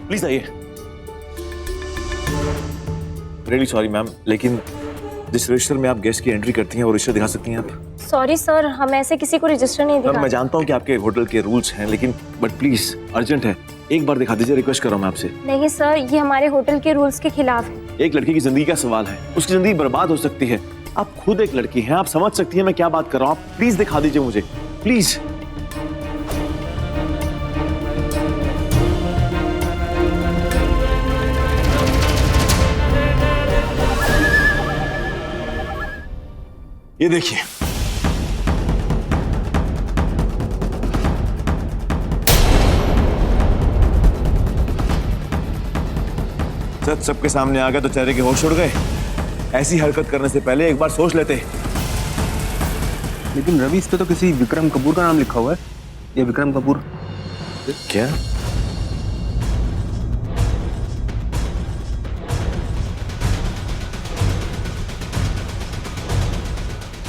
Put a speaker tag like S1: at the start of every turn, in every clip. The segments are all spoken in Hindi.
S1: प्लीज आइए। रियली सॉरी मैम, लेकिन जिस रजिस्टर में आप गेस्ट की एंट्री करती हैं वो रजिस्टर दिखा सकती हैं आप?
S2: सॉरी सर, हम ऐसे किसी को रजिस्टर नहीं
S1: मैम
S2: दिखा।
S1: मैं जानता हूँ कि आपके होटल के रूल्स हैं, लेकिन बट प्लीज अर्जेंट है, एक बार दिखा दीजिए, रिक्वेस्ट कर रहा हूँ मैं आपसे।
S2: नहीं सर, ये हमारे होटल के रूल्स के खिलाफ है।
S1: एक लड़की की जिंदगी का सवाल है, उसकी जिंदगी बर्बाद हो सकती है। आप खुद एक लड़की हैं, आप समझ सकती हैं मैं क्या बात कर रहा हूँ। आप प्लीज दिखा दीजिए मुझे, प्लीज। ये देखिए, सच सबके सामने आ गया तो चेहरे के होश उड़ गए। ऐसी हरकत करने से पहले एक बार सोच लेते।
S3: लेकिन रवि, इस पे तो किसी विक्रम कपूर का नाम लिखा हुआ है। ये विक्रम कपूर
S1: क्या?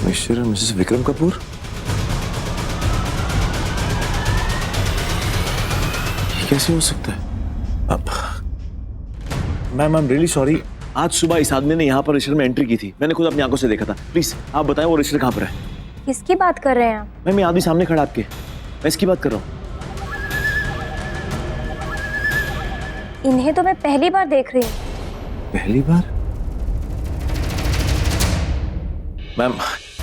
S1: मिस्टर और मिसेस विक्रम कपूर? ये कैसे हो सकता है? अब ma'am I am really sorry, आज सुबह इस आदमी ने यहाँ पर रजिस्टर में एंट्री की थी, मैंने खुद अपनी आंखों से देखा था। प्लीज आप बताएं वो रजिस्टर कहाँ पर है?
S2: किसकी बात कर रहे हैं आप?
S1: मैम ये आदमी सामने खड़ा आपके, मैं इसकी बात कर रहा हूँ।
S2: इन्हें तो मैं पहली बार देख रही हूँ।
S1: पहली बार? मैम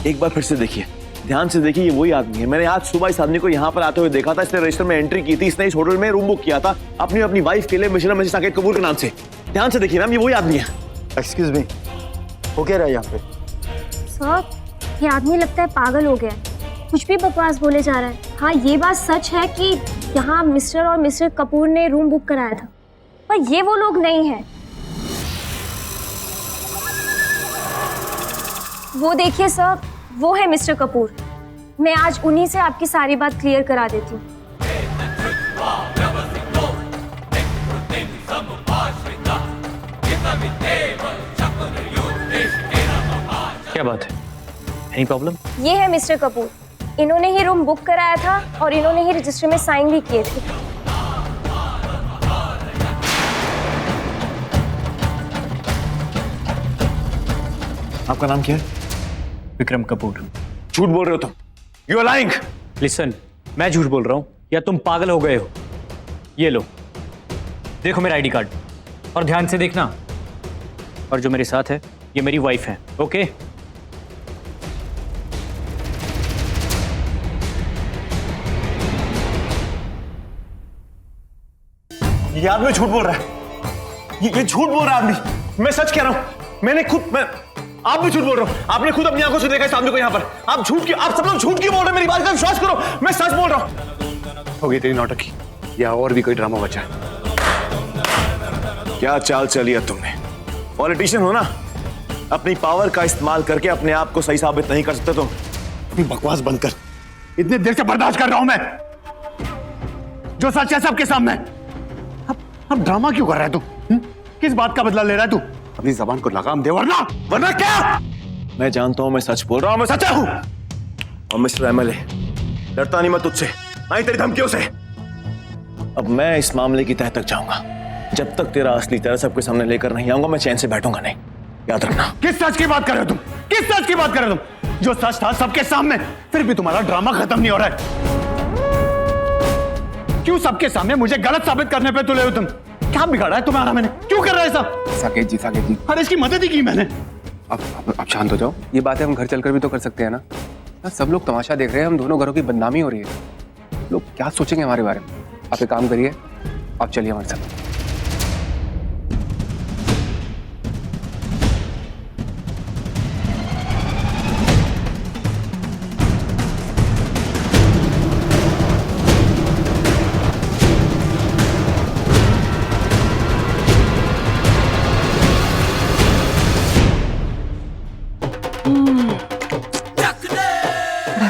S1: एक बार फिर से देखिए, ध्यान से देखिए, ये वही आदमी है। मैंने आज सुबह इस आदमी को यहाँ पर आते हुए देखा था। इसने रजिस्टर में एंट्री की थी, इसने इस होटल में रूम बुक किया था अपनी वाइफ के लिए, मिस्टर और मिसेस साकेत कपूर के नाम से। ध्यान से देखिए मैम, ये वही आदमी है।
S3: एक्सक्यूज मी, हो क्या रहा है यहाँ पे?
S2: सर, ये आदमी लगता है पागल हो गया है, कुछ भी बकवास बोले जा रहा है। हाँ, ये बात सच है कि यहाँ मिस्टर और मिसेस कपूर ने रूम बुक कराया था, पर ये वो लोग नहीं हैं। वो देखिए सर, वो है मिस्टर कपूर। मैं आज उन्हीं से आपकी सारी बात क्लियर करा देती हूँ।
S4: क्या बात है? Any problem?
S2: ये है मिस्टर कपूर, इन्होंने ही रूम बुक कराया था और इन्होंने ही रजिस्टर में साइन भी किए थे।
S1: आपका नाम क्या है?
S4: विक्रम कपूर।
S1: झूठ बोल रहे हो तुम, यू आर लाइंग।
S4: लिसन, मैं झूठ बोल रहा हूं या तुम पागल हो गए हो? ये लो, देखो मेरा आईडी कार्ड और ध्यान से देखना। और जो मेरे साथ है ये मेरी वाइफ है, ओके?
S1: ये आदमी झूठ बोल रहा है, ये झूठ बोल रहा है आदमी। मैं सच कह रहा हूं, मैंने खुद आप भी झूठ बोल रहे हो। आपने खुद अपनी आंखों से देखा इस आदमी को यहाँ पर। आप सब लोग झूठ क्यों बोल रहे हैं? मेरी बात का विश्वास करो, मैं सच बोल रहा हूं।
S3: हो गई तेरी नौटंकी, या और भी कोई ड्रामा बचा है?
S1: क्या चाल चली है तुमने? पॉलिटिशियन हो ना, अपनी पावर का इस्तेमाल करके अपने आप को सही साबित नहीं कर सकते तुम।
S3: अपनी बकवास बंद कर, इतने देर से बर्दाश्त कर रहा हूं मैं। जो सच है सबके सामने। अब ड्रामा क्यों कर रहा है तू? किस बात का बदला ले रहा है तू? अपनी जबान को लगाम दे, वरना क्या?
S1: मैं जानता हूं मैं सच बोल रहा हूं, मैं सच्चा हूं। और मिस्टर एमएलए, डरता नहीं मैं तुझसे, आई तेरी धमकियों से। अब मैं इस मामले की तह तक जाऊंगा। जब तक तेरा असली चेहरा सबके सामने लेकर नहीं आऊंगा, मैं चैन से बैठूंगा नहीं, याद रखना।
S3: किस सच की बात कर रहे हो तुम? किस सच की बात कर रहे हो तुम? जो सच था सबके सामने, फिर भी तुम्हारा ड्रामा खत्म नहीं हो रहा है। क्यों सबके सामने मुझे गलत साबित करने पे तुले हो तुम? क्या बिगाड़ा है तुम्हारा मैंने? क्यों कर रहा है सब?
S5: साकेत जी,
S3: अरे इसकी मदद ही की मैंने।
S5: अब शांत हो जाओ। ये बातें हम घर चलकर भी तो कर सकते हैं ना? सब लोग तमाशा देख रहे हैं, हम दोनों घरों की बदनामी हो रही है। लोग क्या सोचेंगे हमारे बारे में? आप एक काम करिए, आप चलिए हमारे साथ।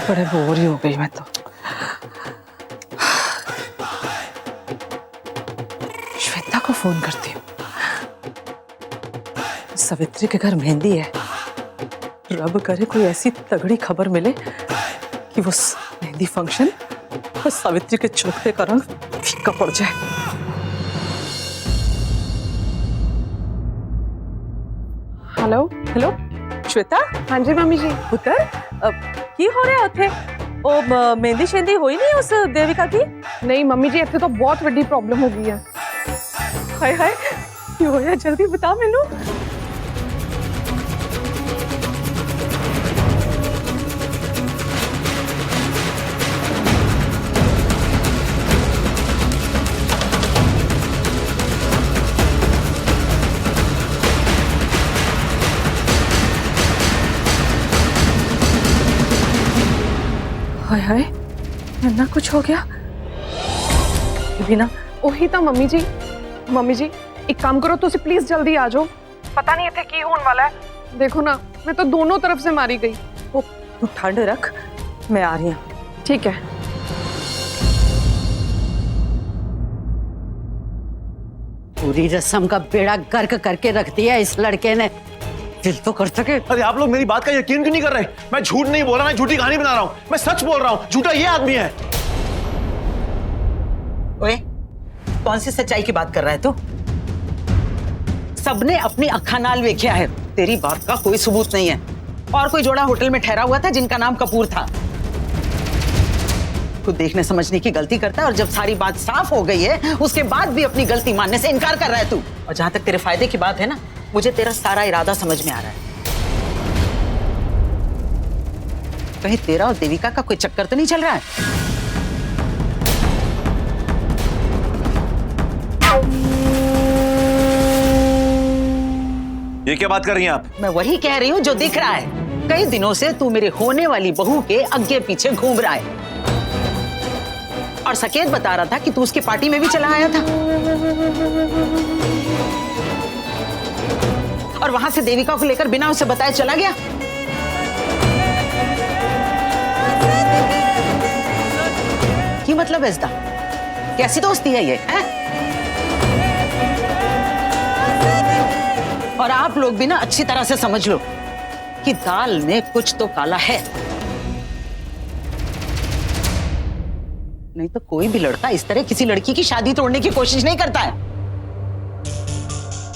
S6: बड़े बोर ही हो गई मैं तो। श्वेता को फोन करती हूँ। सावित्री के घर मेहंदी है, रब करे कोई ऐसी तगड़ी खबर मिले कि वो मेहंदी फंक्शन और सावित्री के चौथे का रंग फीका पड़ जाए। Hello hello Shweta.
S7: हाँ जी मम्मी जी।
S6: पुत्र की हो रहा उथे ओ मेहंदी शेंदी हुई नहीं उस देविका की?
S7: नहीं मम्मी जी, इतने तो बहुत बड़ी प्रॉब्लम हो गई है।
S6: हाय हाय की होया, जल्दी बता मैनू। हाय हाय इतना कुछ हो गया बिना।
S7: ਉਹੀ ਤਾਂ ਮੰਮੀ ਜੀ। ਮੰਮੀ जी एक काम करो, तुसी प्लीज जल्दी आ जाओ। पता नहीं इतने की होने वाला है। देखो ना, मैं तो दोनों तरफ से मारी गई।
S6: ओ तू ठंड रख, मैं आ रही हूँ।
S7: ठीक है।
S8: पूरी रस्म का बेड़ा गर्क करके रख दिया इस लड़के ने। दिल तो कर सके।
S1: अरे आप लोग मेरी बात का यकीन क्यों नहीं कर रहे? मैं झूठ नहीं बोल रहा, मैं झूठी कहानी बना रहा हूँ। मैं सच बोल रहा हूँ, झूठा ये आदमी है।
S8: ओए, कौन सी सच्चाई की बात कर रहा है तू? सबने अपनी अखा नाल वेख्या है, तेरी बात का कोई सबूत नहीं है। और कोई जोड़ा होटल में ठहरा हुआ था जिनका नाम कपूर था। तू देखने समझने की गलती करता है और जब सारी बात साफ हो गई है उसके बाद भी अपनी गलती मानने से इनकार कर रहा है तू। और जहां तक तेरे फायदे की बात है ना, मुझे तेरा सारा इरादा समझ में आ रहा है। कहीं तेरा और देविका का कोई चक्कर तो नहीं चल रहा है?
S1: ये क्या बात कर रही हैं आप?
S8: मैं वही कह रही हूँ जो दिख रहा है। कई दिनों से तू मेरे होने वाली बहू के आगे पीछे घूम रहा है और सकेत बता रहा था कि तू उसकी पार्टी में भी चला आया था और वहां से देविका को लेकर बिना उसे बताए चला गया। की मतलब है इसका? कैसी दोस्ती है ये है? और आप लोग भी ना अच्छी तरह से समझ लो कि दाल में कुछ तो काला है। नहीं तो कोई भी लड़का इस तरह किसी लड़की की शादी तोड़ने की कोशिश नहीं करता है।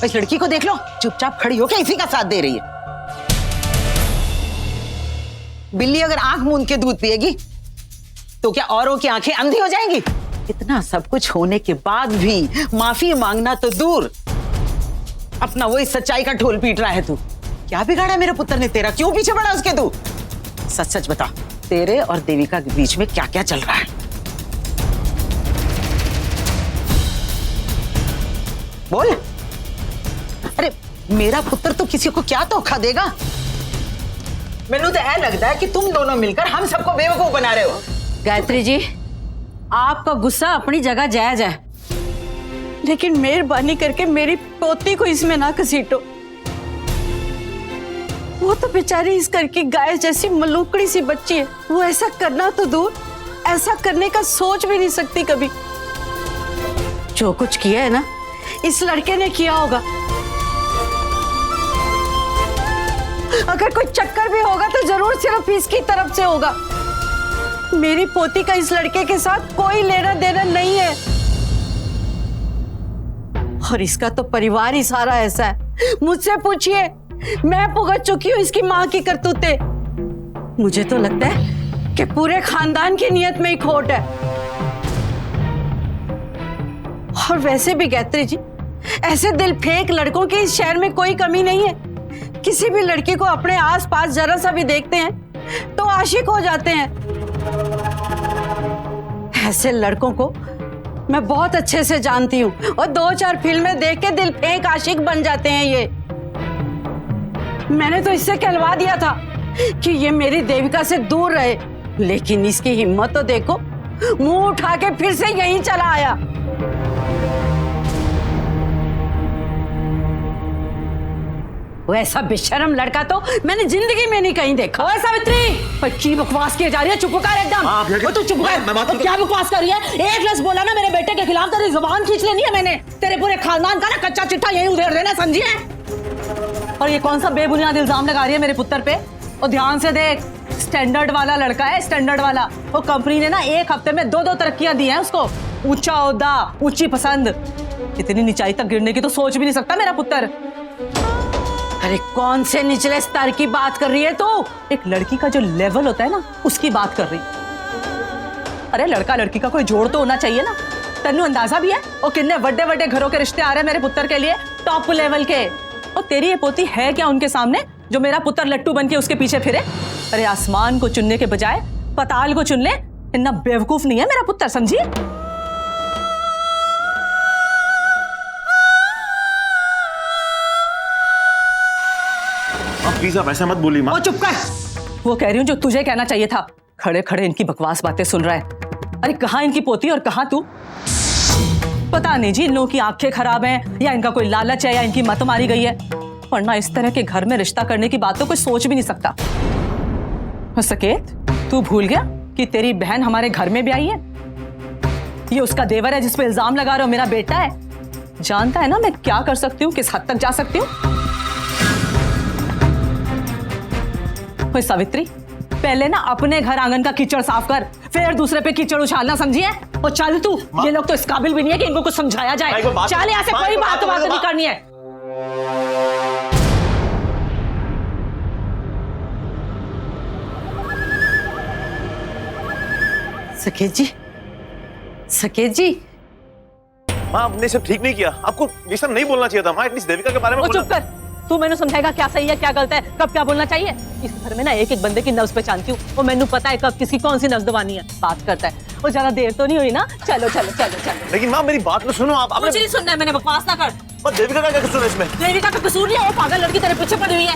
S8: इस लड़की को देख लो, चुपचाप खड़ी होकर इसी का साथ दे रही है। बिल्ली अगर आंख मूंद के दूध पिएगी तो क्या औरों की आंखें अंधी हो जाएंगी? इतना सब कुछ होने के बाद भी माफी मांगना तो दूर, अपना वही सच्चाई का ढोल पीट रहा है तू। क्या बिगाड़ा मेरे पुत्र ने तेरा? क्यों पीछे पड़ा उसके तू? सच सच बता, तेरे और देविका के बीच में क्या क्या चल रहा है? बोल। अरे मेरा पुत्र तो किसी को क्या धोखा देगा? मैनू तो ऐसा लगता है कि तुम दोनों मिलकर हम सबको बेवकूफ बना रहे हो।
S9: गायत्री जी, आपका गुस्सा अपनी जगह जायज है, लेकिन मेहरबानी करके मेरी पोती को इसमें ना घसीटो। वो तो बेचारी इस घर की गाय जैसी मलूकड़ी सी बच्ची है। वो ऐसा करना तो दूर, ऐसा करने का सोच भी नहीं सकती कभी। जो कुछ किया है ना, इस लड़के ने किया होगा। अगर कोई चक्कर भी होगा तो जरूर सिर्फ इसकी तरफ से होगा। मेरी पोती का इस लड़के के साथ कोई लेना देना नहीं है और इसका तो परिवार ही सारा ऐसा है। मुझसे पूछिए, मैं भुगत चुकी हूं इसकी मां की करतूतें। मुझे तो लगता है कि पूरे खानदान की नियत में ही खोट है। और वैसे भी गायत्री जी, ऐसे दिल फेंक लड़कों के इस शहर में कोई कमी नहीं है। किसी भी लड़की को अपने आसपास जरा सा भी देखते हैं तो आशिक हो जाते हैं। ऐसे लड़कों को मैं बहुत अच्छे से जानती हूँ और 2-4 फिल्में देख के दिल फेंक आशिक बन जाते हैं ये। मैंने तो इससे कहलवा दिया था कि ये मेरी देविका से दूर रहे, लेकिन इसकी हिम्मत तो देखो, मुंह उठा के फिर से यहीं चला आया। वो ऐसा बेशर्म लड़का तो मैंने जिंदगी में नहीं कहीं देखा। ओए सावित्री, पर की बकवास की जा रही है? चुप कर एकदम। वो तू चुप कर। क्या बकवास कर रही है? एक लफ्ज बोला ना मेरे बेटे के खिलाफ, तेरी जुबान खींच लेनी है मैंने। तेरे पूरे खानदान का ना कच्चा चिट्ठा यहीं उधेड़ देना, समझी है? और ये कौन सा बेबुनियाद इल्जाम लगा रही है मेरे पुत्र पे? और ध्यान से देख, स्टैंडर्ड वाला लड़का है, स्टैंडर्ड वाला। वो कंपनी ने ना 1 हफ्ते में 2-2 तरक्कियां दी हैं उसको। ऊंचा ओहदा, ऊंची पसंद। इतनी नीचाई तक गिरने की तो सोच भी नहीं सकता मेरा पुत्र। अरे कौन से निचले स्तर की बात कर रही है तू?
S6: एक लड़की का जो लेवल होता है ना, उसकी बात कर रही। अरे लड़का लड़की का कोई जोड़ तो होना चाहिए ना। तेनू अंदाजा भी है और कितने बड़े बड़े घरों के रिश्ते आ रहे हैं मेरे पुत्र के लिए, टॉप लेवल के। और तेरी ये पोती है क्या उनके सामने जो मेरा पुत्र लट्टू बन के उसके पीछे फिरे? अरे आसमान को चुनने के बजाय पताल को चुन ले। इतना बेवकूफ नहीं है मेरा पुत्र, समझी?
S1: प्लीज आप ऐसा मत बोलिए माँ।
S6: वो चुप कर। वो कह रही हूँ जो तुझे कहना चाहिए था। खड़े खड़े इनकी बकवास बातें सुन रहा है। अरे कहाँ इनकी पोती और कहाँ तू? पता नहीं जी, इन लोगों की आंखें खराब हैं या इनका कोई लालच है या इनकी मत मारी गई है, वरना इस तरह के घर में रिश्ता करने की बात तो कोई सोच भी नहीं सकता। और सकेत, तू भूल गया कि तेरी बहन हमारे घर में भी आई है? ये उसका देवर है जिस पे इल्जाम लगा रहे हो मेरा बेटा है। जानता है ना मैं क्या कर सकती हूँ, किस हद तक जा सकती हूँ। ओए सावित्री, पहले ना अपने घर आंगन का कीचड़ साफ कर, फिर दूसरे पे कीचड़ उछालना, समझी है? और चल तू, ये लोग तो इस काबिल भी नहीं है कि इनको कुछ समझाया जाए। चल यहाँ से, कोई बात नहीं करनी है।
S9: सकेत जी, सकेत जी।
S1: माँ आपने सब ठीक नहीं किया, आपको ये सब नहीं बोलना चाहिए था माँ। एटलीस्ट देविका के बारे में
S6: चुप कर। तू मैंने समझाएगा क्या सही है क्या गलत है, कब क्या बोलना चाहिए। इस घर में ना एक एक बंदे की नब्ज पहचानती हूँ और मैंने पता है कब किसी कौन सी नब्ज दबानी है। बात करता है और ज्यादा देर तो नहीं हुई ना? चलो चलो चलो चलो।
S1: लेकिन माँ मेरी बात तो सुनो आप।
S6: मुझे नहीं सुनना है, मैंने बकवास ना कर।
S1: और देविका का क्या कसूर है इसमें?
S6: देविका का कसूर नहीं है, वो पागल लड़की तेरे पीछे पड़ी हुई है।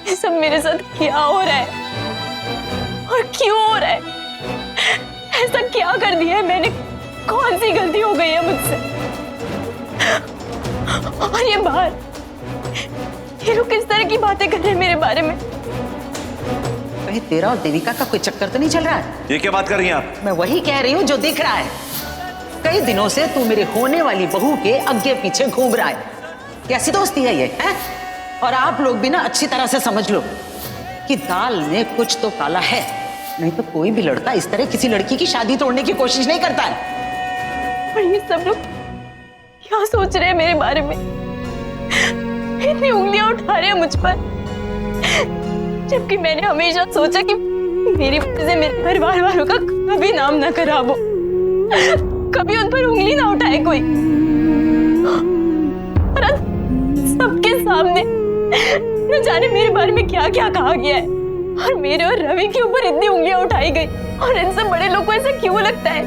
S2: ये सब मेरे साथ क्या हो रहा है और क्यों हो रहा है? ऐसा क्या कर दिया है मैंने? कौन सी गलती हो गई है मुझसे? और ये बाहर ये लोग किस तरह की बातें कर रहे हैं मेरे बारे में?
S8: कहीं तेरा और देविका का कोई चक्कर तो नहीं चल रहा है?
S1: ये क्या बात कर रही हैं आप?
S8: मैं वही कह रही हूँ जो दिख रहा है। कई दिनों से तू मेरे होने वाली बहू के आगे पीछे घूम रहा है। कैसी दोस्ती है ये, है? और आप लोग भी ना अच्छी तरह से समझ लो कि दाल में कुछ तो काला है, नहीं तो कोई भी लड़का इस तरह किसी लड़की की शादी तोड़ने की कोशिश नहीं करता है।
S2: और ये सब लोग क्या सोच रहे हैं मेरे बारे में? इतनी उंगलियां उठा रहे हैं मुझ पर, जबकि मैंने हमेशा सोचा कि मेरी वजह से मेरे परिवार वालों का कभी नाम ना खराब हो, कभी उन पर उंगली ना उठाए कोई। और आज सबके सामने न जाने मेरे बारे में क्या क्या कहा गया है और मेरे और रवि के ऊपर इतनी उंगलियां उठाई गई। और इनसे बड़े लोगों को ऐसा क्यों लगता है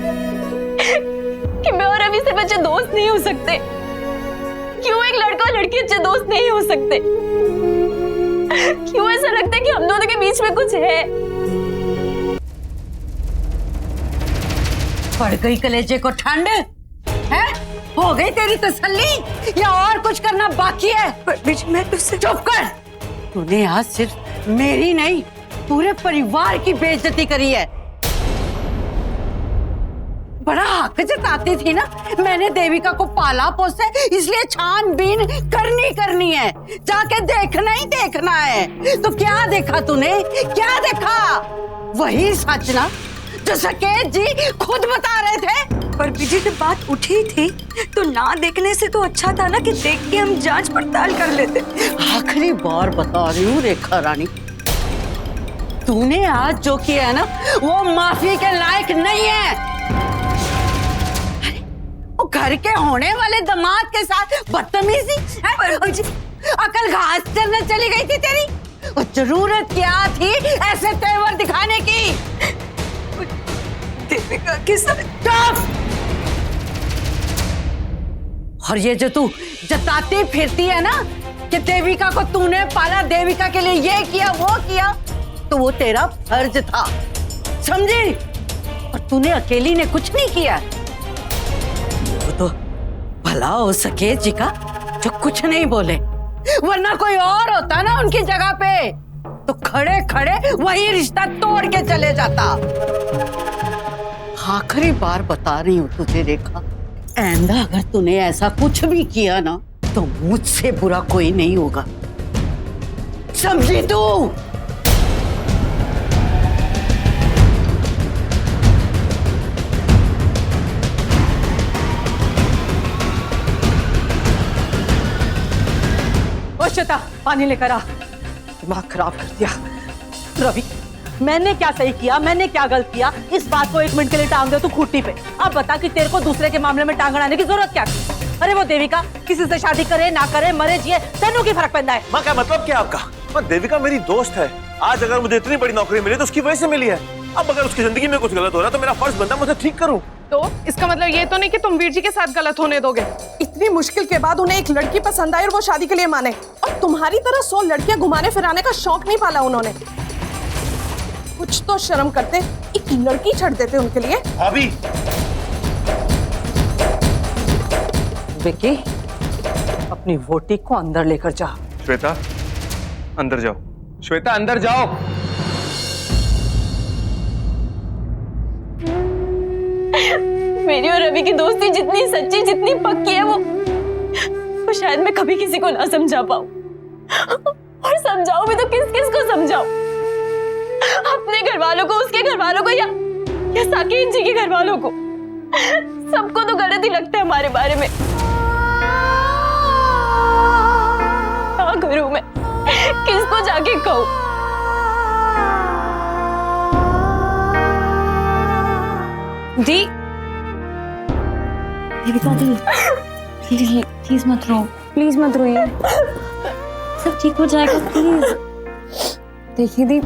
S2: कि मैं और रवि सिर्फ अच्छे दोस्त नहीं हो सकते? क्यों एक लड़का और लड़की अच्छे दोस्त नहीं हो सकते? क्यों ऐसा लगता है कि हम दोनों के बीच में कुछ है?
S9: पड़ गई कलेजे को ठंड है? हो गई तेरी तसल्ली या और कुछ करना बाकी है?
S2: मैं तुझसे
S9: चुप कर। तूने आज सिर्फ मेरी नहीं पूरे परिवार की बेइज्जती करी है। बड़ा हक जताती थी ना, मैंने देविका को पाला पोसा इसलिए छानबीन करनी है, जाके देखना ही देखना है। तो क्या देखा तूने, क्या देखा? वही सच ना जो सकेत जी खुद बता रहे थे।
S2: पर बीजी जब बात उठी थी तो ना देखने से तो अच्छा था ना कि देख के हम जांच पड़ताल कर लेते।
S9: आखिरी बार बता रही हूँ रेखा रानी, तूने आज जो किया है ना वो माफी के लायक नहीं है। वो घर के होने वाले दामाद के साथ बदतमीजी है? अकल घास चलने चली गई थी तेरी? और जरूरत क्या थी ऐसे तेवर दिखाने की?
S2: देविका के साथ।
S9: और ये जो तू जताती फिरती है ना कि देविका को तूने पाला, देविका के लिए ये किया वो किया, तो वो तेरा फर्ज था, समझी? और तूने अकेली ने कुछ नहीं किया। वो तो भला हो सकेत जी का जो कुछ नहीं बोले, वरना कोई और होता ना उनकी जगह पे तो खड़े खड़े वही रिश्ता तोड़ के चले जाता। आखिरी बार बता रही हूँ तुझे रेखा, आइंदा अगर तूने ऐसा कुछ भी किया ना तो मुझसे बुरा कोई नहीं होगा, समझी तू?
S6: श्वेता, पानी लेकर आ। दिमाग खराब कर दिया। रवि, मैंने क्या सही किया, मैंने क्या गलत किया, इस बात को 1 मिनट के लिए टांग दे तू खूंटी पे। अब बता कि तेरे को दूसरे के मामले में टांग अड़ाने की जरूरत क्या थी? अरे वो देविका किसी से शादी करे ना करे, मरे जिए, तेनों की फर्क पैदा है।
S1: माँ क्या मतलब क्या आपका? माँ देविका मेरी दोस्त है। आज अगर मुझे इतनी बड़ी नौकरी मिली तो उसकी वजह से मिली है। अब अगर उसकी जिंदगी में कुछ गलत हो रहा है तो मेरा फर्ज बनता है मुझे ठीक करूं।
S7: तो इसका मतलब ये तो नहीं कि तुम वीर जी के साथ गलत होने दोगे? इतनी मुश्किल के बाद उन्हें एक लड़की पसंद आई और वो शादी के लिए माने, और तुम्हारी तरह 100 लड़कियां घुमाने फिराने का शौक नहीं पाला उन्होंने। कुछ तो शर्म करते, एक लड़की छड़ देते उनके लिए।
S1: भाभी,
S6: विक्की, अपनी वोटी को अंदर लेकर जा।
S5: श्वेता अंदर जाओ, श्वेता अंदर जाओ।
S2: मेरी और रवि की दोस्ती जितनी सच्ची, जितनी पक्की है, वो शायद मैं कभी किसी को ना समझा पाऊं। और समझाऊं भी तो किस को समझाऊं? अपने घर वालों को, उसके घर वालों को, या साकेत जी के घर वालों को? सबको तो गलत ही लगता है हमारे बारे में। क्या करूं मैं? किसको जाके कहूं? दी, देविका दी, प्लीज मत रो, प्लीज मत रोइए, सब ठीक हो जाएगा, प्लीज। देखिए दी,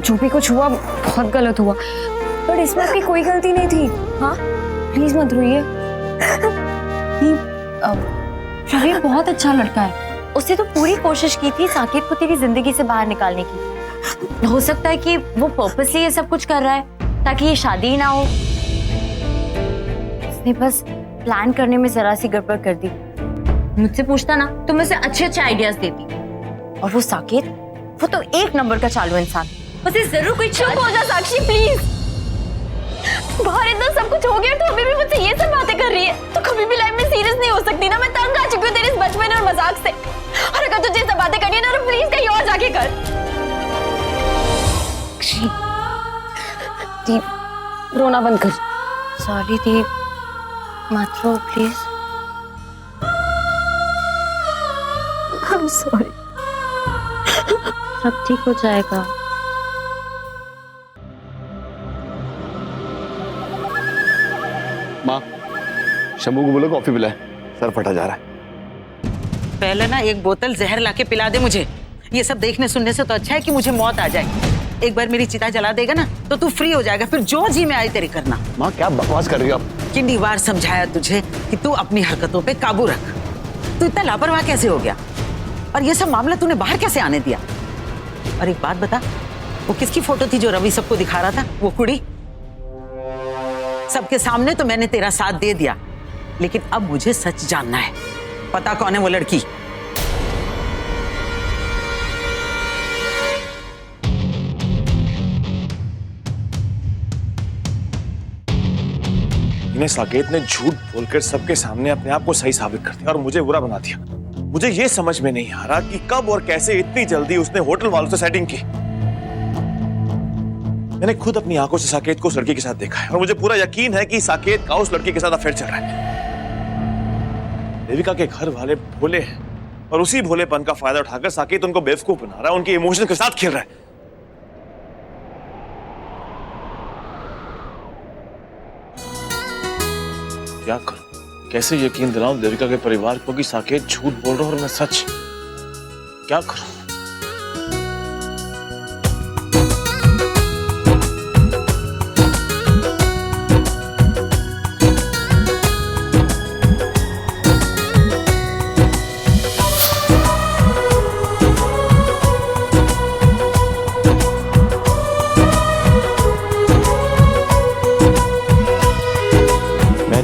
S2: जो भी कुछ हुआ बहुत गलत हुआ, पर इसमें आपकी कोई गलती नहीं थी। हाँ, प्लीज मत रोइए। रवि बहुत अच्छा लड़का है, उसने तो पूरी कोशिश की थी साकेत को तेरी जिंदगी से बाहर निकालने की। हो सकता है कि वो पर्पसली ये सब कुछ कर रहा है ताकि ये शादी ना हो। उसने बस प्लान करने में जरा सी गड़बड़ कर दी। मुझसे पूछता ना तो मैं उसे अच्छे आइडियाज देती। और वो साकेत, वो तो 1 नंबर का चालू इंसान। उसे जरूर कोई चुप हो जा साक्षी, प्लीज। बाहर इतना सब कुछ हो गया तो अभी भी मुझसे ये सब बातें कर रही है, तो कभी भी लाइफ में सीरियस नहीं हो सकती ना। मैं तंग आ चुकी हूँ तेरे इस बचपन और मजाक से। और अगर तुझे सब बातें करनी है ना, तो प्लीज कहीं और जाके कर। दीप, रोना बंद कर। सॉरी दीप, मत रो प्लीज। I'm sorry। सब ठीक हो जाएगा।
S3: माँ, शंभू को बोलो कॉफी पिलाए, सर फटा जा रहा है।
S8: पहले ना एक बोतल जहर लाके पिला दे मुझे। ये सब देखने सुनने से तो अच्छा है कि मुझे मौत आ जाए। एक बार मेरी चिता जला देगा ना तो तू फ्री हो जाएगा, फिर जो जी में आए तेरे करना।
S3: माँ क्या बकवास कर रही हो आप?
S8: कितनी बार समझाया तुझे कि तू अपनी हरकतों पे काबू रख। तू इतना लापरवाह कैसे हो गया? और ये सब मामला तूने बाहर कैसे आने दिया? और एक बात बता, वो किसकी फोटो थी जो रवि सबको दिखा रहा था? वो कुड़ी? सबके सामने तो मैंने तेरा साथ दे दिया, लेकिन अब मुझे सच जानना है। पता कौन है वो लड़की?
S1: इन्हें साकेत ने झूठ बोलकर सबके सामने अपने आप को सही साबित कर दिया और मुझे बुरा बना दिया। मुझे ये समझ में नहीं आ रहा कि कब और कैसे इतनी जल्दी उसने होटल वालों से सेटिंग की। मैंने खुद अपनी आंखों से साकेत को उस लड़की के साथ देखा है और मुझे पूरा यकीन है कि साकेत का उस लड़की के साथ अफेयर चल रहा है। देविका के घर वाले भोले हैं और उसी भोलेपन का फायदा उठाकर साकेत उनको बेवकूफ बना रहा है, उनके इमोशन के साथ खेल रहा है। क्या करूं? कैसे यकीन दिलाऊं देविका के परिवार को कि साकेत झूठ बोल रहा है और मैं सच? क्या करूं?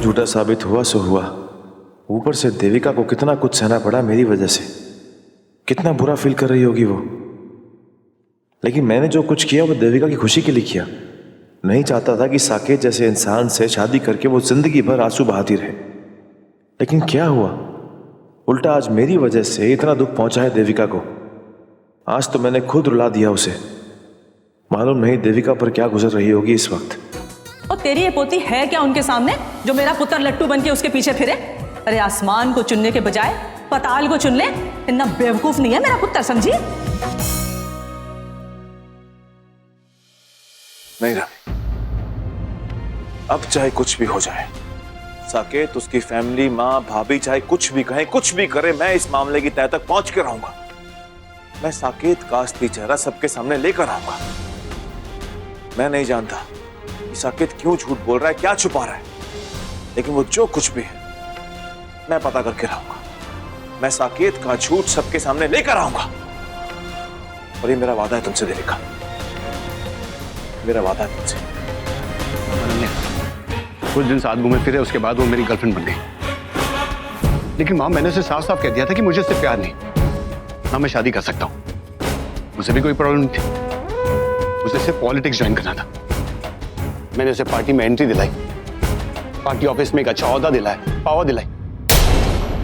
S1: झूठा साबित हुआ सो हुआ, ऊपर से देविका को कितना कुछ सहना पड़ा मेरी वजह से। कितना बुरा फील कर रही होगी वो। लेकिन मैंने जो कुछ किया वो देविका की खुशी के लिए किया। नहीं चाहता था कि साकेत जैसे इंसान से शादी करके वो जिंदगी भर आंसू बहाती रहे। लेकिन क्या हुआ, उल्टा आज मेरी वजह से इतना दुख पहुंचा है देविका को। आज तो मैंने खुद रुला दिया उसे। मालूम नहीं देविका पर क्या गुजर रही होगी इस वक्त।
S6: और तेरी ये पोती है क्या उनके सामने जो मेरा पुत्र लट्टू बन के उसके पीछे फिरे? अरे आसमान को चुनने के बजाय पताल को चुन ले, इतना बेवकूफ नहीं है मेरा पुत्र, समझी?
S1: नहीं रवि, अब चाहे कुछ भी हो जाए, साकेत, उसकी फैमिली, माँ, भाभी चाहे कुछ भी कहें, कुछ भी करे, मैं इस मामले की तह तक पहुंच के रहूंगा। मैं साकेत का असली चेहरा सबके सामने लेकर आऊंगा। मैं नहीं जानता कि साकेत क्यों झूठ बोल रहा है, क्या छुपा रहा है, लेकिन वो जो कुछ भी है मैं पता करके रहूंगा। मैं साकेत का झूठ सबके सामने लेकर आऊंगा। और ये मेरा वादा है तुमसे देविका, मेरा वादा है तुमसे।
S3: कुछ दिन साथ घूमे फिरे, उसके बाद वो मेरी गर्लफ्रेंड बन गई। लेकिन माँ, मैंने उसे साफ साफ कह दिया था कि मुझे उससे प्यार नहीं, ना मैं शादी कर सकता हूँ। उसे भी कोई प्रॉब्लम नहीं थी, उसे सिर्फ पॉलिटिक्स ज्वाइन करना था। मैंने उसे पार्टी में एंट्री दिलाई, पार्टी ऑफिस में एक अच्छा औहदा दिलाया, पावर दिलाई,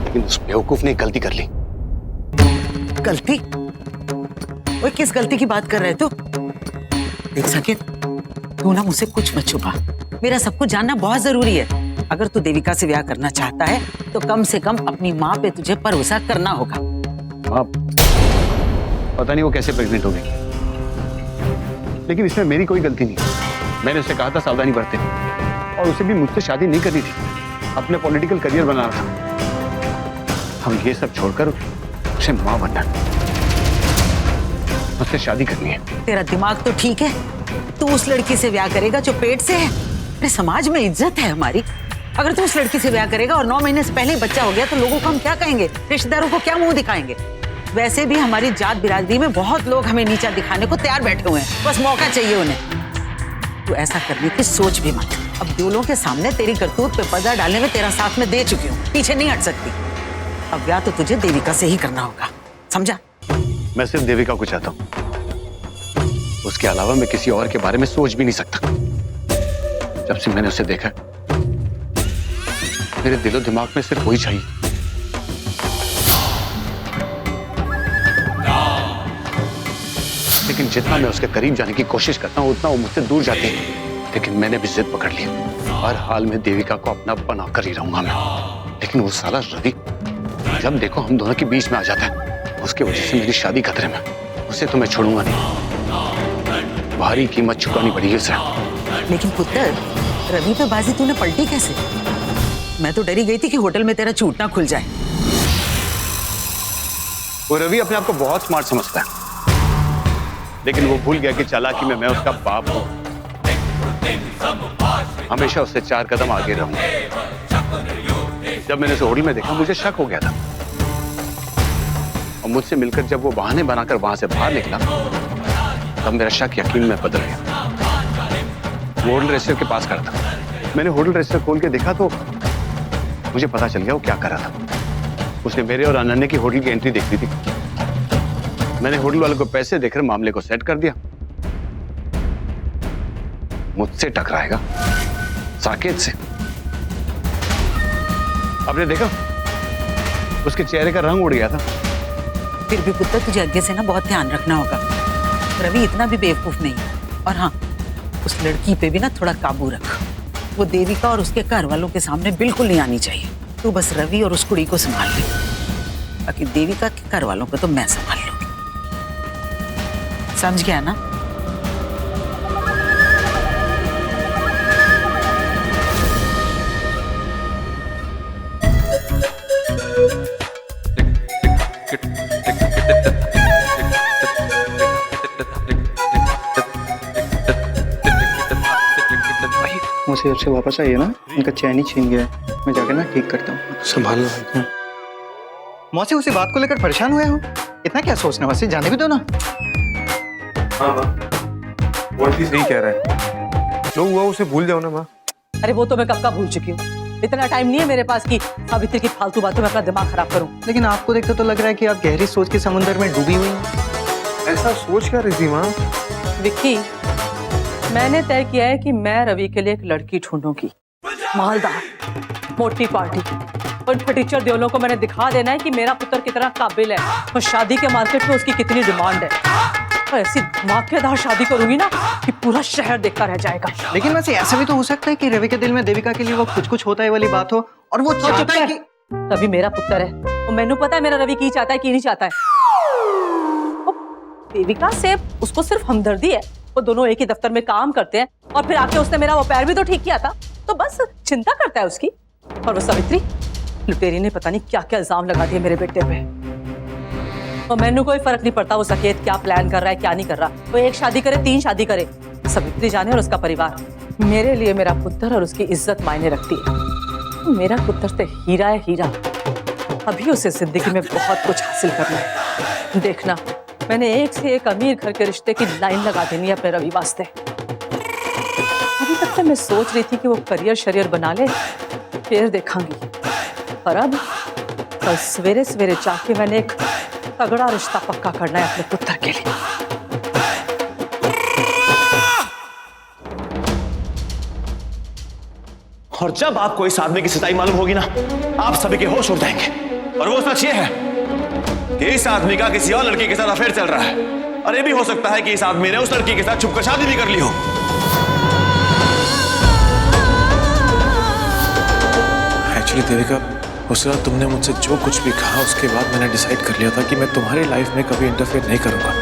S3: लेकिन उस बेवकूफ ने गलती कर ली।
S8: गलती? वो किस गलती की बात कर रहे तू? देख साकेत, तू ना मुझसे कुछ मत छुपा, मेरा सब कुछ जानना बहुत जरूरी है। अगर तू देविका से ब्याह करना चाहता है तो कम से कम अपनी माँ पे तुझे भरोसा करना होगा।
S3: माँ, पता नहीं वो कैसे प्रेग्नेंट हो गई, लेकिन इसमें मेरी कोई गलती नहीं। मैंने उसे कहा था सावधानी बरते, और उसे भी मुझसे शादी नहीं करनी थी, अपने पॉलिटिकल करियर बनाना था। हम ये सब छोड़कर उसे माँ बनना, उससे शादी करनी है।
S8: तेरा दिमाग तो ठीक है, तू उस लड़की से ब्याह करेगा जो पेट से है। अरे समाज में इज्जत है हमारी, अगर तू उस लड़की से ब्याह करेगा और 9 महीने से पहले ही बच्चा हो गया तो लोगों को हम क्या कहेंगे, रिश्तेदारों को क्या मुंह दिखाएंगे? वैसे भी हमारी जात बिरादरी में बहुत लोग हमें नीचा दिखाने को तैयार बैठे हुए हैं, बस मौका चाहिए उन्हें। तू ऐसा करने की सोच भी मत। अब दूल्हों के सामने तेरी करतूत पे पर्दा डालने में तेरा साथ में दे चुकी हूँ, पीछे नहीं हट सकती। अब ब्याह तो तुझे देविका से ही करना होगा, समझा?
S3: मैं सिर्फ देविका को चाहता हूँ, उसके अलावा मैं किसी और के बारे में सोच भी नहीं सकता। जब से मैंने उसे देखा, मेरे दिलो दिमाग में सिर्फ वही चाहिए। लेकिन जितना मैं उसके करीब जाने की कोशिश करता हूँ उतना वो मुझसे दूर जाती है। लेकिन मैंने भी जिद पकड़ ली, हर हाल में देविका को अपना बना कर ही रहूंगा मैं। लेकिन वो साला रवि जब देखो हम दोनों के बीच में आ जाता है, उसकी वजह से मेरी शादी खतरे में। उसे तो मैं छोड़ूंगा नहीं, भारी कीमत चुकानी पड़ी उसे।
S8: लेकिन पुत्र, रवि पे बाजी तूने पलटी कैसे? मैं तो डरी गई थी कि होटल में तेरा छूट ना खुल जाए।
S3: वो रवि अपने आप को बहुत स्मार्ट समझता है, लेकिन वो भूल गया कि चालाकी में मैं उसका बाप हूं। हमेशा उससे 4 कदम आगे रहूंगा। जब मैंने उसे होड़ी में देखा मुझे शक हो गया था, और मुझसे मिलकर जब वो बहाने बनाकर वहां से बाहर निकला तब मेरा शक यकीन में बदल गया। वो होटल रेस्टोरेंट के पास खड़ा था, मैंने होटल रेस्टोरेंट खोल के देखा तो मुझे पता चल गया वो क्या कर रहा था। उसने मेरे और अनन्या की होटल की एंट्री देख ली थी। मैंने होटल वाले को पैसे देकर मामले को सेट कर दिया। मुझसे टकराएगा साकेत से। आपने देखा उसके चेहरे का रंग उड़ गया था।
S8: फिर भी पुत्र तुझे आगे से ना बहुत ध्यान रखना होगा। रवि इतना भी बेवकूफ नहीं है। और हाँ, उस लड़की पे भी ना थोड़ा काबू रख। वो देविका और उसके घर वालों के सामने बिल्कुल नहीं आनी चाहिए। तू बस रवि और उस कुड़ी को संभाल ले, बाकी देविका के घर वालों को तो मैं संभाल लूंगी। समझ गया ना?
S10: मुझे से वापस आइए ना, इनका चैन ही छीन गया है। मैं जाकर ना ठीक करता हूँ।
S5: संभाल लो।
S10: मौसी उसी बात को लेकर परेशान हुए हो, इतना क्या सोचना, मौसी जाने भी दो ना।
S5: हाँ माँ, वो सही कह रहा है, जो हुआ उसे भूल जाओ ना माँ।
S6: अरे वो तो मैं कब का भूल चुकी हूँ। इतना टाइम नहीं है मेरे पास कि सावित्री की फालतू बातों में अपना दिमाग खराब करूं।
S10: लेकिन आपको देखकर तो लग रहा है कि आप गहरी सोच के समुद्र में डूबी हुई हैं।
S5: ऐसा सोच क्या रही थी माँ?
S6: विक्की, मैंने तय किया है कि मैं रवि के लिए एक लड़की ढूंढूंगी, मालदार, मोटी पार्टी। उन फटीचर देवलों को मैंने दिखा देना है कि मेरा पुत्र कितना काबिल है और शादी के मार्केट में उसकी कितनी डिमांड है। और ऐसी धमाकेदार शादी करूंगी ना कि पूरा शहर देखता रह जाएगा।
S10: लेकिन वैसे ऐसा भी तो हो सकता है कि रवि के दिल में देविका के लिए वो कुछ कुछ होता है वाली बात हो, और वो चाहता है कि
S6: रवि मेरा पुत्र है और मैंने पता है मेरा रवि की चाहता है की नहीं चाहता है। देविका से उसको सिर्फ हमदर्दी है, वो दोनों एक ही दफ्तर में काम करते हैं और फिर आके उसने मेरा वो पैर भी तो ठीक किया था, तो बस चिंता करता है उसकी। और वो सावित्री लुटेरी ने पता नहीं क्या क्या इल्जाम लगा दिए मेरे बेटे पे, और मैंने कोई फर्क नहीं पड़ता वो सकेत क्या प्लान कर रहा है क्या नहीं कर रहा, वो एक शादी करे 3 शादी करे, सावित्री जाने और उसका परिवार। मेरे लिए मेरा पुत्र और उसकी इज्जत मायने रखती है। मेरा पुत्र तो हीरा है हीरा, अभी उसे जिंदगी में बहुत कुछ हासिल करना है। देखना मैंने एक से एक अमीर घर के रिश्ते की लाइन लगा देनी है अपने रवि वास्ते। अभी तक तो मैं सोच रही थी कि वो करियर शरियर बना ले फिर देखांगी, पर अब कल सवेरे सवेरे जाके मैंने एक तगड़ा रिश्ता पक्का करना है अपने पुत्र के लिए।
S1: और जब आपको इस आदमी की सच्चाई मालूम होगी ना, आप सभी के होश उड़ जाएंगे। और वो सच ये है कि इस आदमी का किसी और लड़की के साथ अफेयर चल रहा है, और ये भी हो सकता है कि इस आदमी ने उस लड़की के साथ छुपकर शादी भी कर ली हो। एक्चुअली देविका, उस रात तुमने मुझसे जो कुछ भी कहा उसके बाद मैंने डिसाइड कर लिया था कि मैं तुम्हारी लाइफ में कभी इंटरफेयर नहीं करूंगा,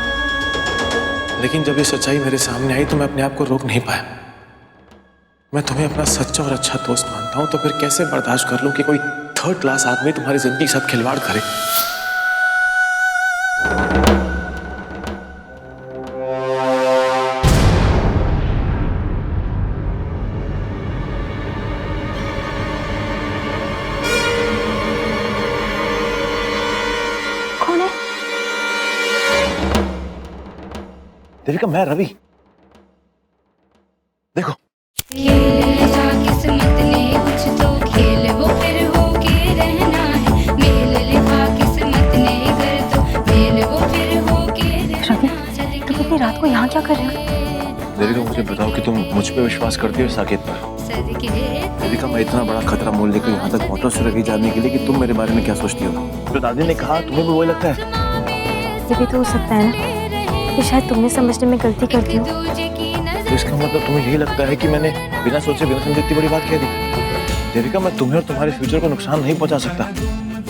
S1: लेकिन जब ये सच्चाई मेरे सामने आई तो मैं अपने आप को रोक नहीं पाया। मैं तुम्हें अपना सच्चा और अच्छा दोस्त मानता हूं, तो फिर कैसे बर्दाश्त कर लूं कि कोई 3rd क्लास आदमी तुम्हारी जिंदगी के साथ खिलवाड़ करे।
S2: कौन है?
S1: देविका, मैं रवि। देखो,
S11: किस्मत ने कुछ तो खेल वो फिर होके रहना है, मेल लिखा किस्मत ने कर तो मेल वो फिर होके रहना।
S2: तुम इतनी रात को यहाँ क्या कर रहे हो?
S1: देविका मुझे बताओ कि तुम मुझ पे विश्वास करती हो साकेत पर? देविका, मैं इतना बड़ा खतरा मोल लेकर यहाँ तक मोटर से रवि जाने के लिए कि तुम मेरे बारे में क्या सोचती हो? जो दादी ने कहा तुम्हें भी वही लगता है?
S2: ये भी तो हो सकता है ना कि शायद तुमने समझने में गलती कर दी हो।
S1: तो इसका मतलब तुम्हें यही लगता है कि मैंने बिना सोचे बिना समझे इतनी बड़ी बात कह दी? देविका, मैं तुम्हें और तुम्हारे फ्यूचर को नुकसान नहीं पहुंचा सकता।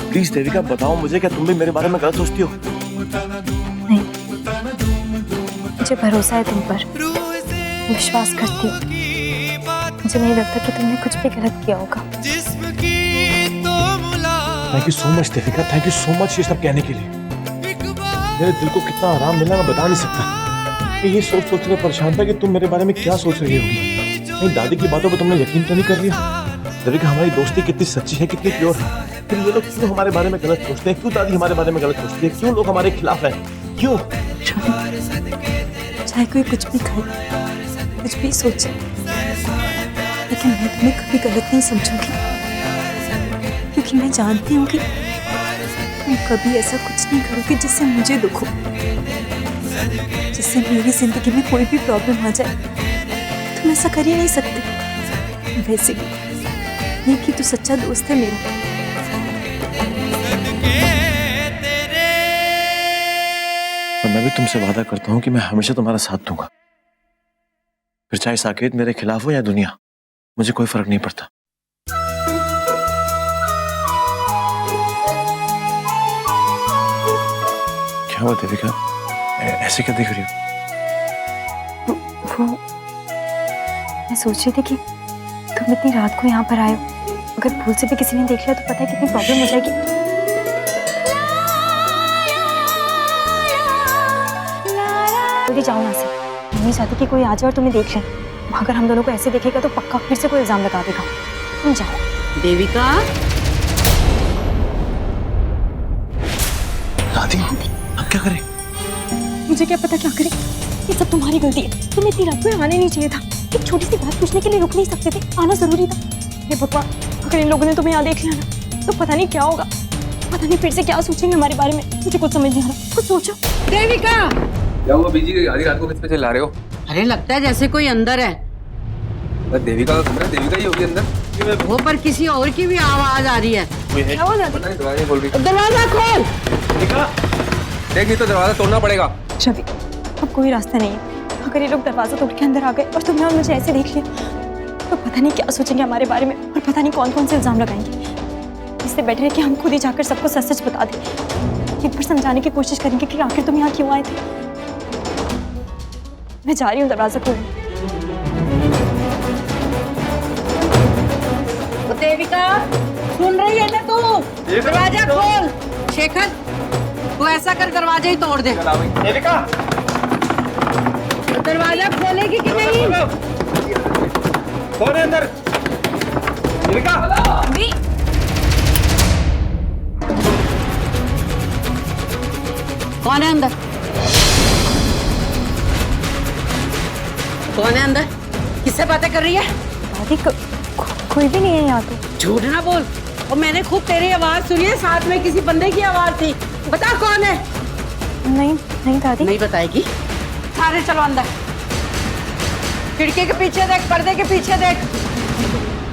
S1: प्लीज देविका, बताओ मुझे, क्या तुम भी मेरे बारे में गलत सोचती हो?
S2: नहीं, मुझे भरोसा है तुम पर, विश्वास करती हूँ। मुझे नहीं लगता कि तुमने कुछ भी गलत किया होगा।
S1: Thank you so much Devika, thank you so much ये सब कहने के लिए। मेरे दिल को कितना आराम मिला मैं बता नहीं सकता। मैं ये सोच कर परेशान था कि तुम मेरे बारे में क्या सोच रही होगी। नहीं, दादी की बातों पर तुमने यकीन तो नहीं कर लिया? देविका, हमारी दोस्ती कितनी सच्ची है, कितनी प्योर है। फिर ये लोग क्यों हमारे बारे में गलत सोचते हैं? क्यों दादी हमारे बारे में गलत सोचती है? क्यों लोग हमारे खिलाफ हैं? क्यों?
S2: चाहे कोई कुछ भी कहे, कुछ भी सोचे, लेकिन मैं तुम्हें कभी गलत नहीं समझूंगी, क्योंकि मैं जानती हूँ कि तुम कभी ऐसा कुछ नहीं करोगे जिससे मुझे दुख हो, जिससे मेरी जिंदगी में कोई भी प्रॉब्लम आ जाए। तुम ऐसा कर ही नहीं सकते। वैसे भी ये कि तू सच्चा दोस्त है मेरा।
S1: और मैं भी तुमसे वादा करता हूँ कि मैं हमेशा तुम्हारा साथ दूंगा, फिर चाहे साकेत मेरे खिलाफ हो या दुनिया, मुझे कोई फर्क नहीं पड़ता। क्या हुआ देविका, ऐसे क्या देख रही हो?
S2: वो मैं सोच रही थी कि तुम इतनी रात को यहाँ पर आए हो, अगर भूल से भी किसी ने देख लिया तो पता है कितनी प्रॉब्लम हो जाएगी। जल्दी जाओ यहाँ से, मैं नहीं चाहती कि कोई आ जाए और तुम्हें देख ले। अगर हम दोनों को ऐसे देखेगा तो पक्का फिर से कोई इल्जाम लगा देगा। तुम जाओ।
S9: देविका,
S1: दादी, अब क्या करें?
S2: मुझे क्या पता क्या करें, ये सब तुम्हारी गलती है। तुम्हें इतनी रात को आने नहीं चाहिए था, एक छोटी सी बात पूछने के लिए रुक नहीं सकते थे, आना जरूरी था। ये भगवान, अगर इन लोगों ने तुम्हें यहाँ देख लिया ना तो पता नहीं क्या होगा, पता नहीं फिर से क्या सोचेंगे हमारे बारे में। मुझे कुछ समझ नहीं आ रहा, कुछ सोचो।
S9: देविका,
S5: क्या हुआ बीजी, आधी रात को किस पे चिल्ला रहे हो?
S9: अरे लगता है जैसे कोई अंदर है।
S5: देविका का कमरा, देविका ही होगी अंदर।
S9: वो पर किसी और की भी आवाज आ रही है।
S2: क्या हो जाती?
S5: पता नहीं, दरवाजा खोल रही।
S9: दरवाजा खोल।
S5: देख, नहीं तो दरवाजा तोड़ना पड़ेगा।
S2: रवि, अब कोई रास्ता नहीं है। अगर ये लोग दरवाजा तोड़ के अंदर आ गए और तुमने और मुझे ऐसे देख लिया तो पता नहीं क्या सोचेंगे हमारे बारे में, और पता नहीं कौन कौन से इल्जाम लगाएंगे। इससे बेटर है कि हम खुद ही जाकर सबको सच सच बता दें। एक बार समझाने की कोशिश करेंगे कि आखिर तुम यहाँ क्यों आए थे। मैं जा रही हूँ दरवाजा खोलने।
S9: देविका, सुन रही है ना तू? दरवाजा खोल। शेखर, तू ऐसा कर दरवाजा ही तोड़ दे।
S3: देविका,
S9: दरवाजा खोलेगी कि नहीं?
S3: कौन है अंदर? देविका,
S9: कौन है अंदर? कौन है अंदर? किससे बातें कर रही है?
S2: दादी कोई भी नहीं है यहाँ पे।
S9: झूठ ना बोल। और मैंने खूब तेरी आवाज सुनी है, साथ में किसी बंदे की आवाज थी। बता कौन है?
S2: नहीं नहीं दादी।
S9: नहीं बताएगी? सारे चलो अंदर। खिड़की के पीछे देख, पर्दे के पीछे देख।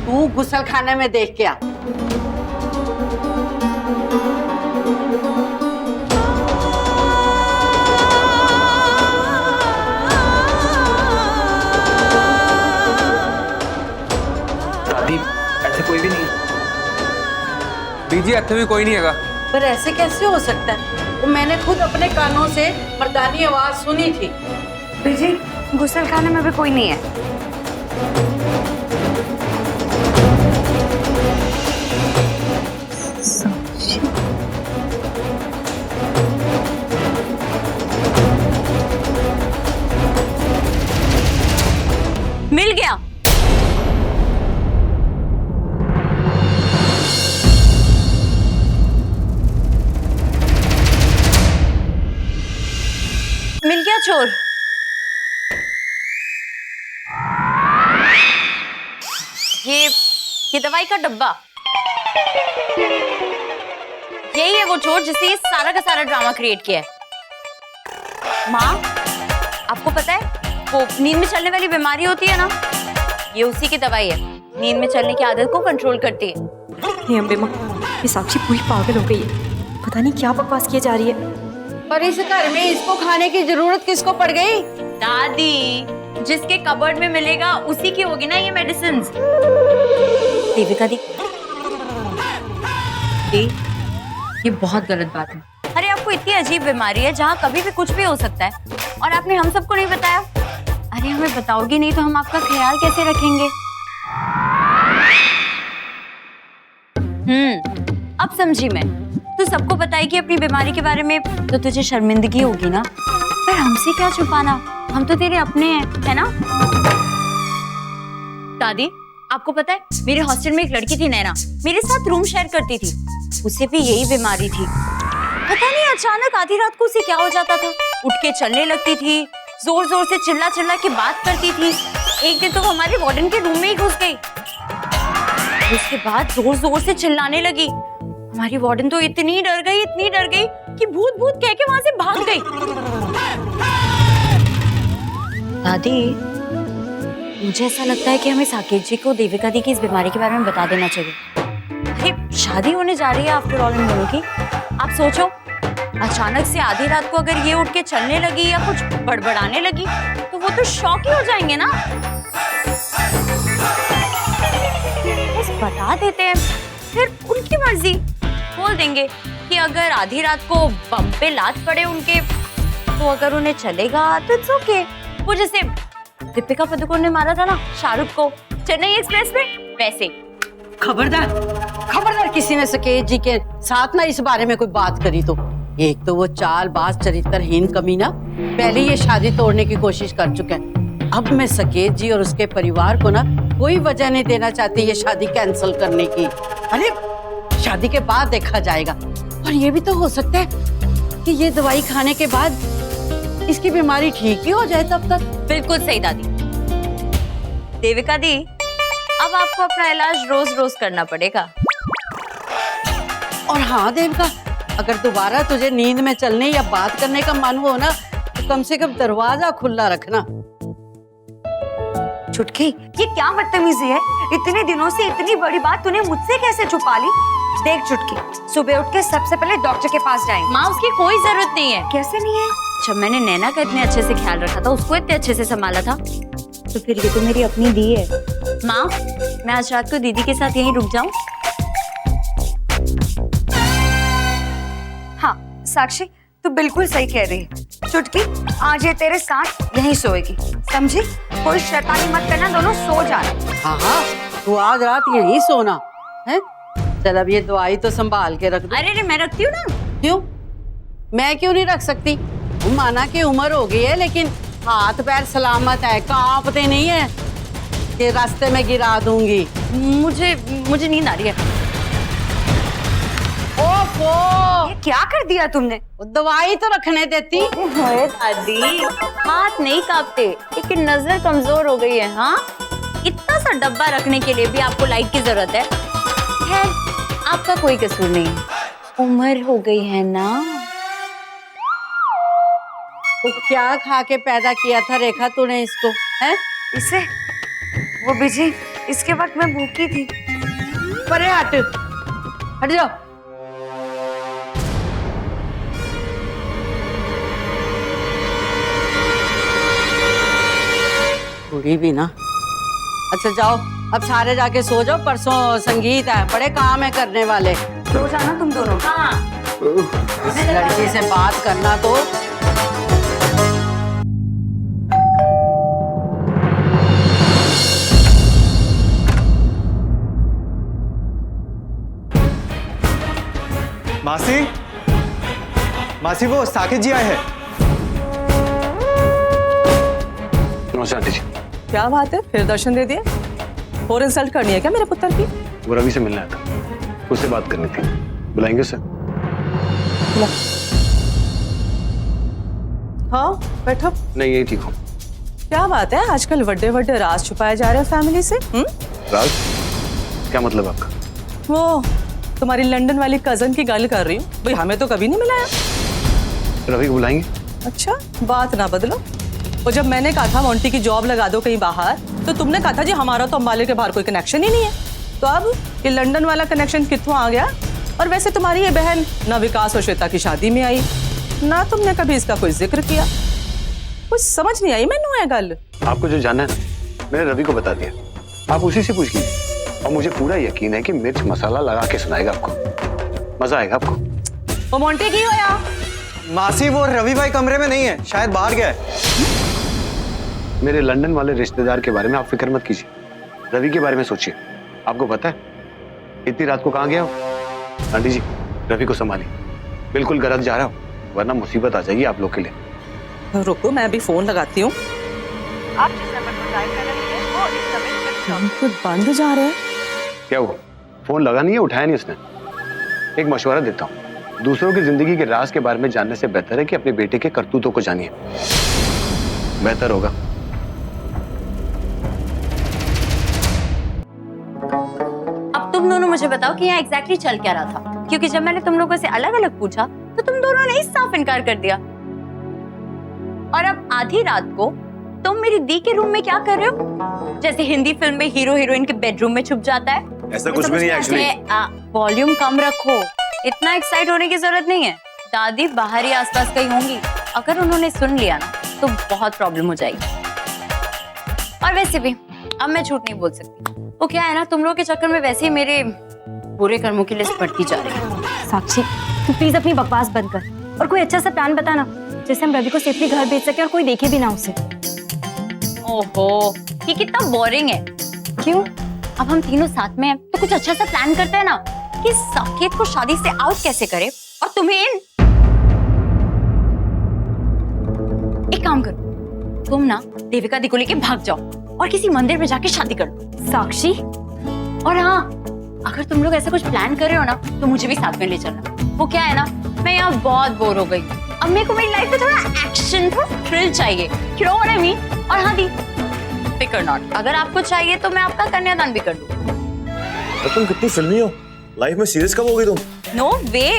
S9: तू गुसल खाने में देख के आ।
S5: दादी ऐसे कोई भी नहीं। बीजी ऐसे भी कोई नहीं है।
S9: पर ऐसे कैसे हो सकता है? वो मैंने खुद अपने कानों से मर्दानी आवाज सुनी थी।
S2: जी, गुस्सल खाने में भी कोई नहीं है।
S12: मिल गया। मिल गया चोर। ये दवाई का डब्बा। यही है वो चोर जिसने ये सारा का सारा ड्रामा क्रिएट किया है। माँ, आपको पता है वो नींद में चलने वाली बीमारी होती है ना, ये उसी की दवाई है। नींद में चलने की आदत को कंट्रोल करती है।
S2: नहीं अम्बे माँ, ये साक्षी पूरी पागल हो गई है। पता नहीं क्या बकवास किए जा रही है।
S9: पर इस घर में इसको खाने की जरूरत किसको पड़ गई?
S12: दादी, जिसके कबर्ड में मिलेगा उसी की होगी ना ये मेडिसिन। देविका दी, ये बहुत गलत बात है। अरे आपको इतनी अजीब बीमारी है जहाँ कभी भी कुछ भी हो सकता है और आपने हम सबको नहीं बताया। अरे हमें बताओगी नहीं तो हम आपका ख्याल कैसे रखेंगे? अब समझी मैं। तू सबको बताएगी अपनी बीमारी के बारे में तो तुझे शर्मिंदगी होगी ना, पर हमसे क्या छुपाना, हम तो तेरे अपने हैं, है ना? दादी, आपको पता है मेरे हॉस्टल में एक लड़की थी नैना, मेरे साथ रूम शेयर करती थी। उसे भी यही बीमारी थी। पता नहीं अचानक आधी रात को उसे क्या हो जाता था, उठ के चलने लगती थी, जोर जोर से चिल्ला चिल्ला के बात करती थी। एक दिन तो हमारे वार्डन के रूम में ही घुस गई। उसके बाद जोर जोर से चिल्लाने लगी। हमारी वार्डन तो इतनी डर गई कि भूत भूत कह के वहां से भाग गई। दादी, मुझे ऐसा लगता है कि हमें साकेत जी को देविका दी की इस बीमारी के बारे में बता देना चाहिए। अरे शादी होने जा रही है आफ्टर ऑल इन दोनों की। आप सोचो, अचानक से आधी रात को अगर ये उठ के चलने लगी या कुछ बड़बड़ाने लगी तो वो तो शॉक ही हो जाएंगे ना। बस बता देते हैं, फिर उनकी मर्जी। बोल देंगे कि अगर आधी रात को बम पे लात पड़े उनके तो अगर उन्हें चलेगा तो इट्स ओके। वो जैसे दीपिका पादुकोण ने मारा था ना शाहरुख को चेन्नई एक्सप्रेस में, वैसे।
S9: खबरदार किसी ने सकेत जी के साथ ना इस बारे में कोई बात करी तो। एक तो वो चालबाज चरित्रहीन कमीना पहले ये शादी तोड़ने की कोशिश कर चुका है। अब मैं सकेत जी और उसके परिवार को ना कोई वजह नहीं देना चाहती ये शादी कैंसिल करने की। अरे शादी के बाद देखा जाएगा। और ये भी तो हो सकता है कि ये दवाई खाने के बाद इसकी बीमारी ठीक ही हो जाए तब तक।
S12: बिल्कुल सही दादी। देविका दी, अब आपको अपना इलाज रोज रोज करना पड़ेगा।
S9: और हाँ देविका, अगर दोबारा तुझे नींद में चलने या बात करने का मन हो ना तो कम से कम दरवाजा खुला रखना।
S2: चुटकी, ये क्या बदतमीजी है? इतने दिनों से इतनी बड़ी बात तूने मुझसे कैसे छुपा ली? देख चुटकी, सुबह उठ के सबसे पहले डॉक्टर के पास जाएंगे।
S12: माँ, उसकी कोई जरूरत नहीं है।
S2: कैसे नहीं है?
S12: जब मैंने नैना का इतने अच्छे से ख्याल रखा था, उसको इतने अच्छे से संभाला था, तो फिर ये तो मेरी अपनी दी है। माँ, मैं आज रात को दीदी के साथ यहीं रुक जाऊं? साक्षी तू बिल्कुल सही कह रही है। चुटकी आज ये तेरे साथ यहीं सोएगी, समझी? कोई शैतानी मत करना, दोनों सो जाना।
S9: हाँ हाँ, तू आज रात यहीं सोना है। चल अब ये दवाई तो संभाल के रख दे।
S12: अरे मैं रखती हूँ ना।
S9: क्यों? मैं क्यों नहीं रख सकती? माना कि उम्र हो गई है लेकिन हाथ पैर सलामत है, कांपते नहीं है कि रास्ते में गिरा दूंगी।
S12: मुझे नींद आ रही है।
S9: ओफो,
S12: ये क्या कर दिया तुमने?
S9: दवाई तो रखने देती।
S12: दादी हाथ नहीं कांपते लेकिन नजर कमजोर हो गई है। हाँ, इतना सा डब्बा रखने के लिए भी आपको लाइट की जरूरत है। खैर आपका कोई कसूर नहीं है, उम्र हो गई है ना।
S9: तो क्या खा के पैदा किया था रेखा तूने इसको, है?
S12: इसे वो बिजी, इसके वक्त मैं भूखी थी।
S9: परे हट, हट जाओ। कुड़ी भी ना। अच्छा जाओ, अब सारे जाके सो जाओ, परसों संगीत है, बड़े काम है करने वाले।
S12: सो जाना तुम दोनों। हाँ।
S9: इस लड़की से बात करना तो।
S10: मासी, मासी वो साकेत जी आए हैं।
S3: नमस्ते आंटी जी।
S6: क्या बात है, फिर दर्शन दे दिए? और इंसल्ट करनी है क्या मेरे पुत्र की?
S3: वो रवि से मिलना आया था, उससे बात करनी थी। बुलाएंगे उसे?
S6: हाँ बैठो।
S3: नहीं यही ठीक हूँ।
S6: क्या बात है, आजकल बड़े बड़े राज छुपाए जा रहे हैं फैमिली से।
S3: राज? क्या मतलब आपका?
S6: वो तुम्हारी लंदन वाली कजन की गल कर रही हूँ। भाई हमें तो कभी नहीं मिलाया।
S3: रवि को बुलाएंगे?
S6: अच्छा, बात ना बदलो। और जब मैंने कहा था मोंटी की जॉब लगा दो कहीं बाहर, तो तुमने कहा था जी हमारा तो अंबाले के बाहर कोई कनेक्शन ही नहीं है। तो अब ये लंदन वाला कनेक्शन कित्थों आ गया? और वैसे तुम्हारी ये बहन ना विकास और श्वेता की शादी में आई, ना तुमने कभी इसका कोई जिक्र किया। कुछ समझ नहीं आई मैनू ये गल।
S3: आपको जो जानना है ना, मैंने रवि को बता दिया, आप उसी से पूछ लीजिए। और मुझे पूरा यकीन है कि मिर्च मसाला लगा के सुनाएगा आपको, मजा आएगा आपको।
S6: वो मोंटी की होया?
S10: मासी वो रवि भाई कमरे में नहीं है, शायद बाहर गया है।
S3: मेरे लंदन वाले रिश्तेदार के बारे में आप फिक्र मत कीजिए, रवि के बारे में सोचिए। आपको पता है इतनी रात को कहाँ गया हो? आंटी जी, रवि को संभालिए, बिल्कुल गलत जा रहा हो, वरना मुसीबत आ जाएगी आप लोग के लिए।
S6: रुको मैं अभी फोन लगाती हूँ।
S7: आप जिस नंबर पर डायल कर रहे हैं वो इस समय
S6: कुछ बंद जा रहे हैं।
S3: क्या हुआ? फोन लगा नहीं है, उठाया नहीं उसने। एक मशवरा देता हूँ, दूसरों की जिंदगी के राज के बारे में जानने से बेहतर है कि अपने बेटे के करतूतों को जानिए, बेहतर होगा।
S12: अब तुम दोनों मुझे बताओ कि यहाँ एग्जैक्टली चल क्या रहा था, क्योंकि जब मैंने तुम लोगों से अलग अलग पूछा तो तुम दोनों ने साफ इनकार कर दिया। और अब आधी रात को तुम मेरी दी के रूम में क्या कर रहे हो? जैसे हिंदी फिल्म में हीरो हीरोइन के बेडरूम में छुप जाता है।
S1: ऐसा कुछ भी नहीं एक्चुअली।
S12: वॉल्यूम कम रखो, इतना एक्साइट होने की जरूरत नहीं है। दादी बाहर ही आसपास कहीं होंगी, अगर उन्होंने सुन लिया ना तो बहुत प्रॉब्लम हो जाएगी। और वैसे भी अब मैं झूठ नहीं बोल सकती। वो क्या है ना, तुम लोगों के चक्कर में वैसे ही मेरे बुरे कर्मों की लिस्ट बढ़ती जा रही है।
S2: साक्षी तू प्लीज अपनी बकवास बंद कर और कोई अच्छा सा प्लान बताना जिससे हम रवि को सेफली घर भेज सके और कोई देखे भी ना उसे।
S12: ओहो, ये कितना बोरिंग है। क्यों? अब हम तीनों साथ में हैं तो कुछ अच्छा सा प्लान करते हैं ना कि साकेत को शादी से आउट कैसे करे और तुम्हें इन। एक काम करो, तुम ना देविका दी को लेके भाग जाओ और किसी मंदिर में जाके शादी कर दो।
S2: साक्षी,
S12: और हाँ, अगर तुम लोग ऐसा कुछ प्लान कर रहे हो ना तो मुझे भी साथ में ले चलना। वो क्या है ना, मैं यहाँ बहुत बोर हो गई, अब मेरे को मेरी लाइफ में थोड़ा एक्शन, थोड़ा थ्रिल चाहिए। You know what I mean? और हाँ दी, फिकर नॉट, अगर आपको चाहिए तो मैं आपका कन्यादान भी कर दूँ।
S1: तुम कितनी फिल्मी हो, लाइफ में सीरियस कब हो गई तुम?
S12: No way,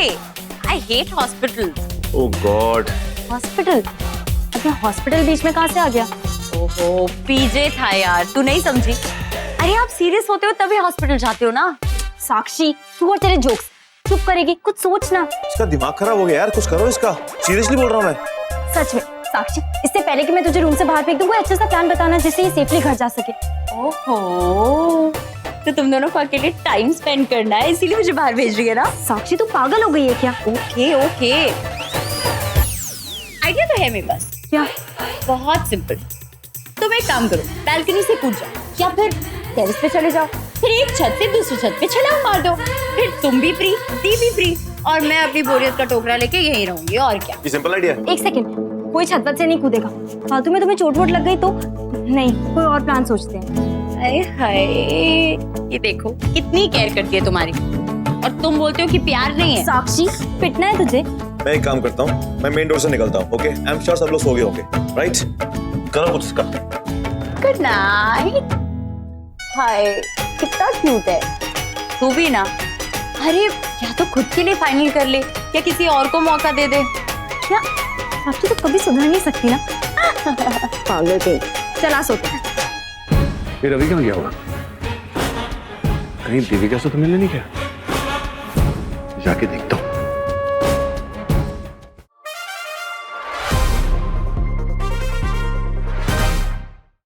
S12: I hate hospital.
S1: Oh god.
S2: Hospital? अबे हॉस्पिटल बीच में कहाँ से आ गया?
S12: ओहो, पीजे था यार, तू नहीं समझी। अरे आप सीरियस होते हो तभी हॉस्पिटल जाते हो ना।
S2: साक्षी तू और तेरे जोक्स, चुप करेगी? कुछ सोच ना।
S1: इसका दिमाग खराब हो गया यार, कुछ करो इसका, सीरियसली बोल रहा हूँ मैं।
S2: सच में साक्षी, इससे पहले कि मैं तुझे रूम से बाहर फेंक दूं, कोई अच्छा सा प्लान बताना जिससे ये सेफली घर जा सके।
S12: ओहो, तो तुम दोनों को अकेले टाइम स्पेंड करना है, इसीलिए मुझे बाहर भेज रही है ना?
S2: साक्षी तू पागल हो गई है क्या?
S12: ओके ओके, आइडिया तो है मेरे पास।
S2: क्या?
S12: बहुत सिंपल। तुम एक काम करो, बैल्कनी से कूद जाओ या फिर टेरेस पे चले जाओ, फिर एक छत से दूसरी छत पे छलांग मार दो, फिर तुम भी फ्री, दी भी फ्री, और मैं अपनी बोरियत का टोकरा लेके यहीं रहूंगी। और क्या?
S1: ये सिंपल आइडिया।
S2: एक सेकंड, कोई छत पर से नहीं कूदेगा। फालतू में तुम्हें चोट वोट लग गई तो नहीं, कोई और प्लान सोचते हैं।
S12: हाय हाय, ये देखो कितनी केयर करती है तुम्हारी, और तुम बोलते हो कि प्यार नहीं है।
S2: साक्षी, पिटना है तुझे?
S1: मैं एक काम करता हूँ, मैं मेन डोर से निकलता हूँ। ओके, आई एम श्योर सब लोग सो गए होंगे, राइट? करो कुछ इसका।
S12: Good night. हाय, कितना क्यूट है। तू भी ना। अरे या तो खुद के लिए फाइनल कर ले या किसी और को मौका दे दे।
S2: क्या? साक्षी तो कभी सुधर नहीं सकती ना। पागल कहीं। चला सोते हैं।
S3: ये रवि कहाँ गया होगा? कहीं देविका से तो मिलने नहीं गया? जाके देखता हूँ।